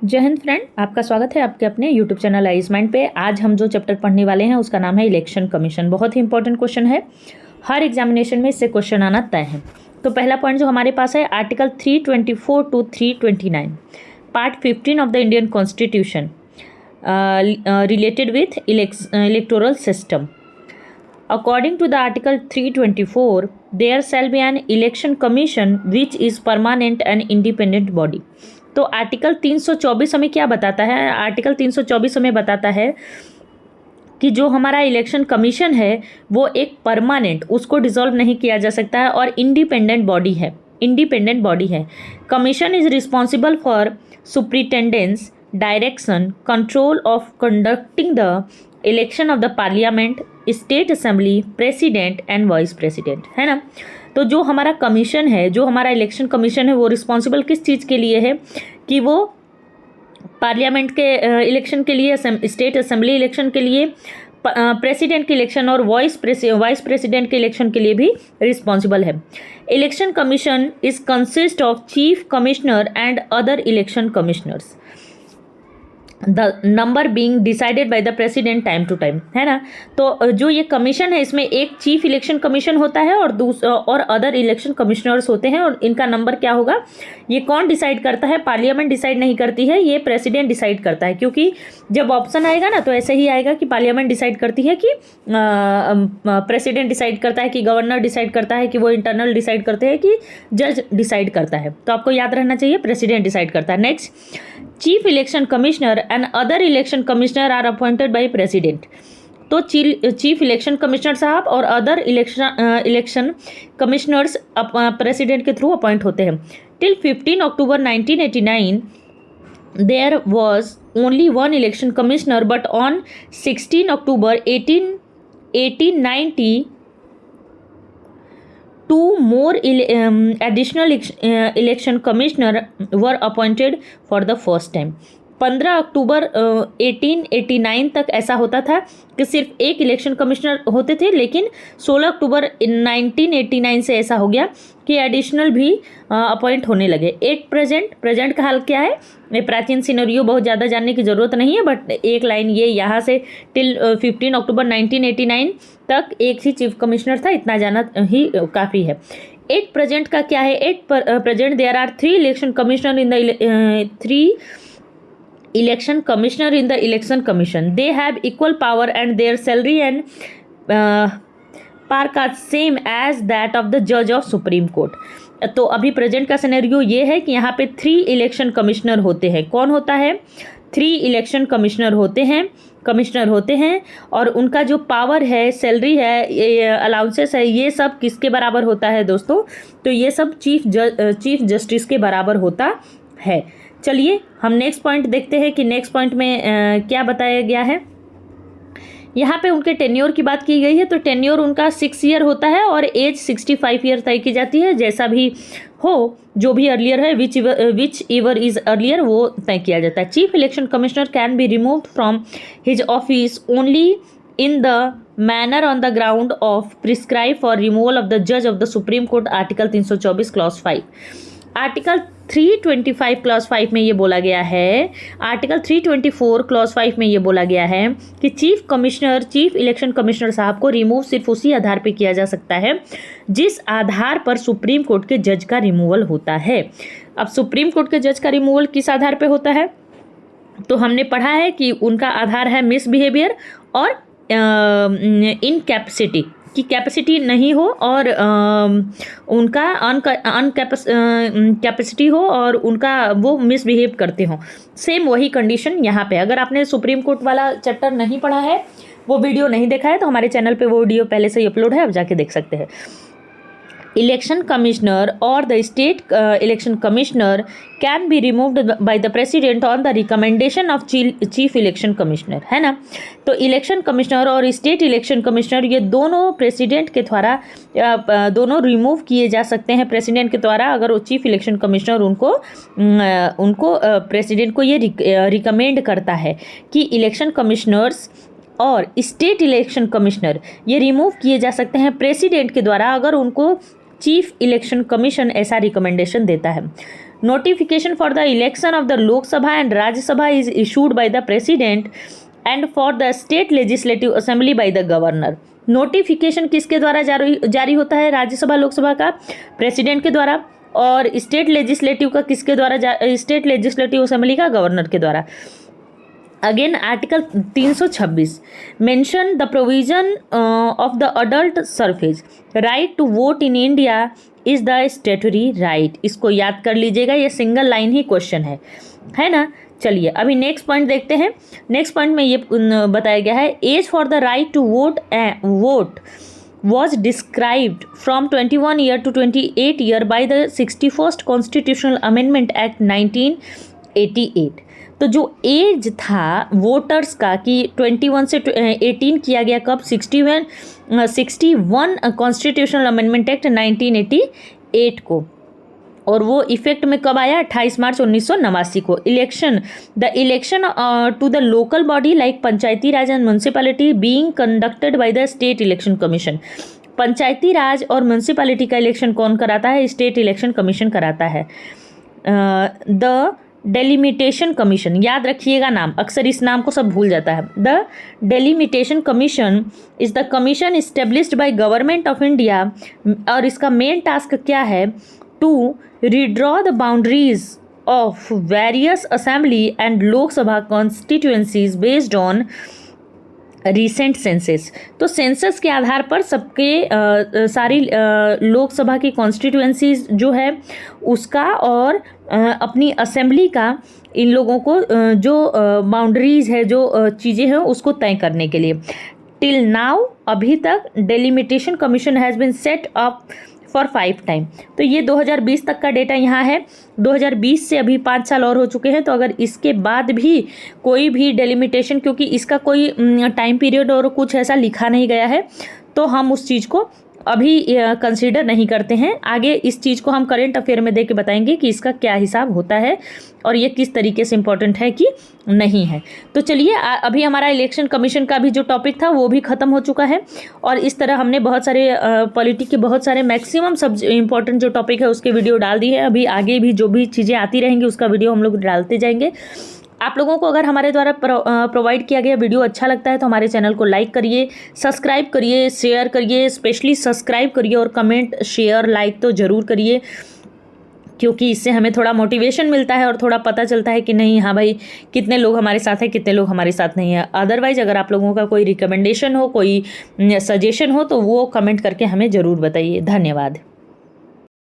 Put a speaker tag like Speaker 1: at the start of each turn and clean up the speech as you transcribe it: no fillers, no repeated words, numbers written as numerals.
Speaker 1: जय हिंद फ्रेंड, आपका स्वागत है आपके अपने यूट्यूब चैनल आइज माइंड पे। आज हम जो चैप्टर पढ़ने वाले हैं उसका नाम है इलेक्शन कमीशन। बहुत ही इंपॉर्टेंट क्वेश्चन है, हर एग्जामिनेशन में इससे क्वेश्चन आना तय है। तो पहला पॉइंट जो हमारे पास है, article 324 to 329 part 15 of the Indian constitution related with electoral system. According to the Article 324, there shall be an election commission which is permanent and independent body. तो आर्टिकल 324 हमें क्या बताता है? आर्टिकल 324 हमें बताता है कि जो हमारा इलेक्शन कमीशन है वो एक परमानेंट, उसको डिसॉल्व नहीं किया जा सकता है और इंडिपेंडेंट बॉडी है। Commission is responsible for superintendence, direction, control of conducting the election of the parliament, state assembly, president and vice president, है ना। तो जो हमारा कमीशन है, जो हमारा इलेक्शन कमीशन है, वो रिस्पॉन्सिबल किस चीज़ के लिए है कि वो पार्लियामेंट के इलेक्शन के लिए, स्टेट असेंबली इलेक्शन के लिए, प्रेसिडेंट के इलेक्शन और वाइस प्रेसिडेंट के इलेक्शन के लिए भी रिस्पॉन्सिबल है। Election commission is consist of chief commissioner and other election commissioners, the number being decided by the president time to time, है ना। तो जो ये कमीशन है इसमें एक चीफ इलेक्शन कमीशन होता है और अदर इलेक्शन कमिश्नर्स होते हैं, और इनका नंबर क्या होगा, ये कौन डिसाइड करता है? पार्लियामेंट डिसाइड नहीं करती है, ये प्रेसिडेंट डिसाइड करता है। क्योंकि जब ऑप्शन आएगा ना तो ऐसे ही आएगा कि पार्लियामेंट डिसाइड करती है, कि प्रेसिडेंट डिसाइड करता है, कि गवर्नर डिसाइड करता है, कि वो इंटरनल डिसाइड करते हैं, कि जज डिसाइड करता है। तो आपको याद रहना चाहिए प्रेसिडेंट डिसाइड करता है। Next, chief election commissioner and other election commissioner are appointed by president. तो चीफ इलेक्शन कमिश्नर साहब और अदर इलेक्शन कमिश्नर्स प्रेसिडेंट के थ्रू अपॉइंट होते हैं। Till 15 October 1989 there was only one election commissioner, but on 16 October 1890 two more additional election commissioner were appointed for the first time. 15 अक्टूबर 1889 तक ऐसा होता था कि सिर्फ एक इलेक्शन कमिश्नर होते थे, लेकिन 16 अक्टूबर 1989 से ऐसा हो गया कि एडिशनल भी अपॉइंट होने लगे। एक प्रेजेंट का हाल क्या है? प्राचीन सिनेरियो बहुत ज़्यादा जानने की ज़रूरत नहीं है, बट एक लाइन ये यहाँ से टिल 15 अक्टूबर 1989 तक एक ही चीफ कमिश्नर था, इतना जाना ही काफ़ी है। एट प्रेजेंट का क्या है? At present there are 3 election commissioner in the 3 election commissioner in the election commission. They have equal power and their salary and park are same as that of the judge of Supreme Court. तो अभी present का scenario ये है कि यहाँ पे 3 election commissioner होते हैं। कौन होता है? 3 इलेक्शन कमिश्नर होते हैं और उनका जो पावर है, सैलरी है, अलाउंसेस है, ये सब किसके बराबर होता है दोस्तों? तो ये सब चीफ जस्टिस के बराबर होता है। चलिए हम नेक्स्ट पॉइंट देखते हैं कि नेक्स्ट पॉइंट में क्या बताया गया है। यहाँ पे उनके टेन्योर की बात की गई है। तो टेन्योर उनका 6 ईयर होता है और एज 65 ईयर तय की जाती है। जैसा भी हो, जो भी अर्लियर है, विच एवर इज अर्लियर, वो तय किया जाता है। Chief election commissioner can be removed from his office only in the manner on the ground of prescribe for removal of the जज of the Supreme Court, article 324 clause 5। Article 325 clause 5 में ये बोला गया है, आर्टिकल 324 क्लॉज 5 में ये बोला गया है कि चीफ इलेक्शन कमिश्नर साहब को रिमूव सिर्फ उसी आधार पे किया जा सकता है जिस आधार पर सुप्रीम कोर्ट के जज का रिमूवल होता है। अब सुप्रीम कोर्ट के जज का रिमूवल किस आधार पे होता है? तो हमने पढ़ा है कि उनका आधार है मिसबिहेवियर और इनकैपेसिटी, की कैपेसिटी नहीं हो और उनका कैपेसिटी हो और उनका वो मिसबिहेव करते हो। सेम वही कंडीशन यहाँ पे। अगर आपने सुप्रीम कोर्ट वाला चैप्टर नहीं पढ़ा है, वो वीडियो नहीं देखा है, तो हमारे चैनल पे वो वीडियो पहले से ही अपलोड है, आप जाके देख सकते हैं। इलेक्शन कमिश्नर और the state election commissioner can be removed by the president on the recommendation of chief election commissioner, है ना। तो इलेक्शन कमिश्नर और स्टेट इलेक्शन कमिश्नर ये दोनों प्रेसिडेंट के द्वारा दोनों रिमूव किए जा सकते हैं प्रेसिडेंट के द्वारा, अगर वो चीफ इलेक्शन कमिश्नर उनको प्रेसिडेंट को ये रिकमेंड करता है कि इलेक्शन कमिश्नर्स और स्टेट इलेक्शन कमिश्नर ये रिमूव किए जा सकते हैं प्रेसिडेंट के द्वारा, अगर उनको चीफ इलेक्शन कमीशन ऐसा रिकमेंडेशन देता है। Notification for the election of the Lok Sabha and Rajya Sabha is issued by the president and for the state legislative assembly by the governor. Notification किसके द्वारा जारी होता है राज्यसभा लोकसभा का? प्रेसिडेंट के द्वारा। और स्टेट लेजिस्लेटिव का किसके द्वारा? स्टेट लेजिस्लेटिव असेंबली का गवर्नर के द्वारा। Again article 326 mention the provision of the adult suffrage right to vote in India is the statutory right. इसको याद कर लीजिएगा, ये सिंगल लाइन ही क्वेश्चन है ना। चलिए अभी नेक्स्ट पॉइंट देखते हैं। नेक्स्ट पॉइंट में ये बताया गया है, as for the right to vote was described from 21 year to 28 year by the 61st Constitutional Amendment Act 1988। तो जो एज था वोटर्स का कि 21 से 18 किया गया कब? 61 कॉन्स्टिट्यूशनल अमेंडमेंट एक्ट 1988 को, और वो इफेक्ट में कब आया? 28 मार्च 1989 को। The election to the local body like panchayati raj and municipality being conducted by the state election commission. Panchayati raj और म्यूनसिपैलिटी का इलेक्शन कौन कराता है? स्टेट इलेक्शन कमीशन कराता है। द डेलिमिटेशन कमीशन, याद रखिएगा नाम, अक्सर इस नाम को सब भूल जाता है। The delimitation commission is the commission established by government of India, और इसका मेन टास्क क्या है? To redraw the boundaries of various assembly and Lok Sabha constituencies based on recent census। तो सेंसस के आधार पर सबके सारी लोकसभा की कॉन्स्टिट्यूएंसीज जो है उसका और अपनी असेंबली का इन लोगों को जो बाउंड्रीज है, जो चीज़ें हैं उसको तय करने के लिए। टिल नाउ अभी तक delimitation commission has been set up for 5 time. तो ये 2020 तक का डेटा यहाँ है। 2020 से अभी 5 साल और हो चुके हैं। तो अगर इसके बाद भी कोई भी डेलिमिटेशन, क्योंकि इसका कोई टाइम पीरियड और कुछ ऐसा लिखा नहीं गया है, तो हम उस चीज़ को अभी कंसीडर नहीं करते हैं। आगे इस चीज़ को हम करेंट अफेयर में दे के बताएंगे कि इसका क्या हिसाब होता है और ये किस तरीके से इम्पोर्टेंट है कि नहीं है। तो चलिए अभी हमारा इलेक्शन कमीशन का भी जो टॉपिक था वो भी ख़त्म हो चुका है, और इस तरह हमने बहुत सारे पॉलिटी के बहुत सारे मैक्सिमम सब इम्पोर्टेंट जो टॉपिक है उसके वीडियो डाल दी है। अभी आगे भी जो भी चीज़ें आती रहेंगी उसका वीडियो हम लोग डालते जाएंगे। आप लोगों को अगर हमारे द्वारा प्रोवाइड किया गया वीडियो अच्छा लगता है तो हमारे चैनल को लाइक करिए, सब्सक्राइब करिए, शेयर करिए, स्पेशली सब्सक्राइब करिए, और कमेंट, शेयर, लाइक तो ज़रूर करिए, क्योंकि इससे हमें थोड़ा मोटिवेशन मिलता है और थोड़ा पता चलता है कि नहीं, हाँ भाई, कितने लोग हमारे साथ हैं, कितने लोग हमारे साथ नहीं है। अदरवाइज़ अगर आप लोगों का कोई रिकमेंडेशन हो, कोई सजेशन हो, तो वो कमेंट करके हमें ज़रूर बताइए। धन्यवाद।